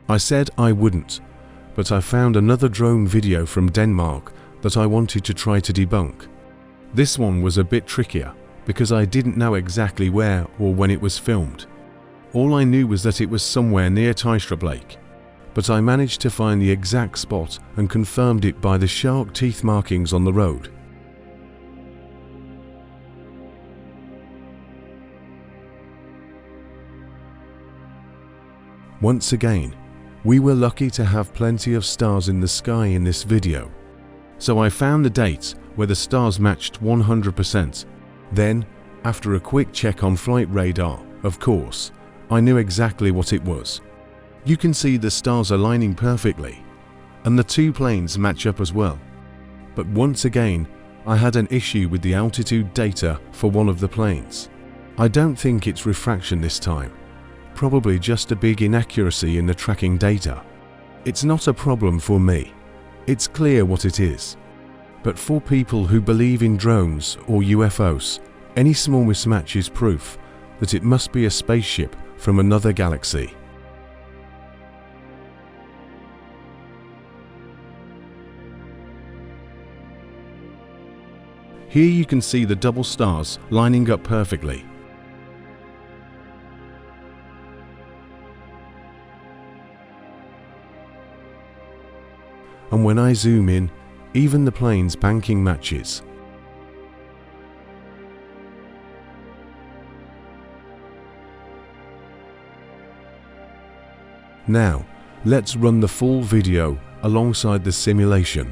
I said I wouldn't, but I found another drone video from Denmark that I wanted to try to debunk. This one was a bit trickier because I didn't know exactly where or when it was filmed. All I knew was that it was somewhere near Tystrup Lake, but I managed to find the exact spot and confirmed it by the shark teeth markings on the road. Once again, we were lucky to have plenty of stars in the sky in this video. So I found the dates where the stars matched 100%. Then, after a quick check on flight radar, of course, I knew exactly what it was. You can see the stars aligning perfectly, and the two planes match up as well. But once again, I had an issue with the altitude data for one of the planes. I don't think it's refraction this time. Probably just a big inaccuracy in the tracking data. It's not a problem for me. It's clear what it is. But for people who believe in drones or UFOs, any small mismatch is proof that it must be a spaceship from another galaxy. Here you can see the double stars lining up perfectly. And when I zoom in, even the plane's banking matches. Now, let's run the full video alongside the simulation.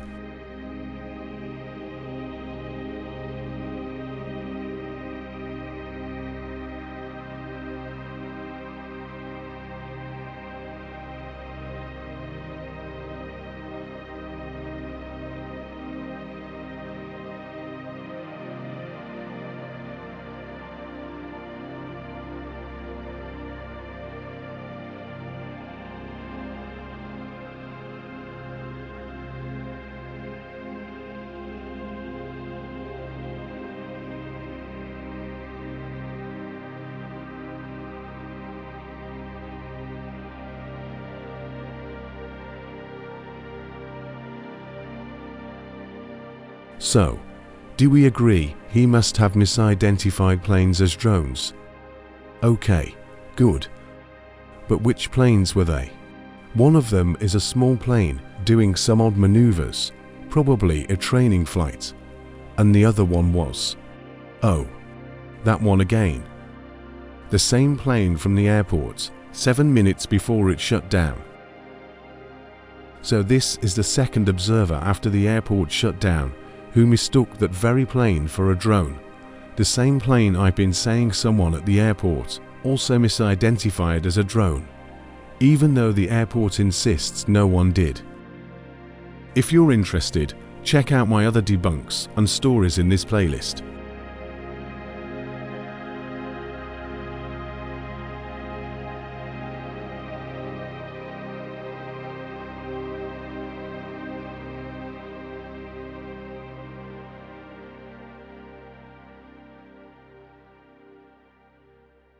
So, do we agree he must have misidentified planes as drones? Okay, good. But which planes were they? One of them is a small plane doing some odd maneuvers, probably a training flight. And the other one was, oh, that one again. The same plane from the airport, 7 minutes before it shut down. So this is the second observer after the airport shut down who mistook that very plane for a drone. The same plane I've been saying someone at the airport also misidentified as a drone, even though the airport insists no one did. If you're interested, check out my other debunks and stories in this playlist.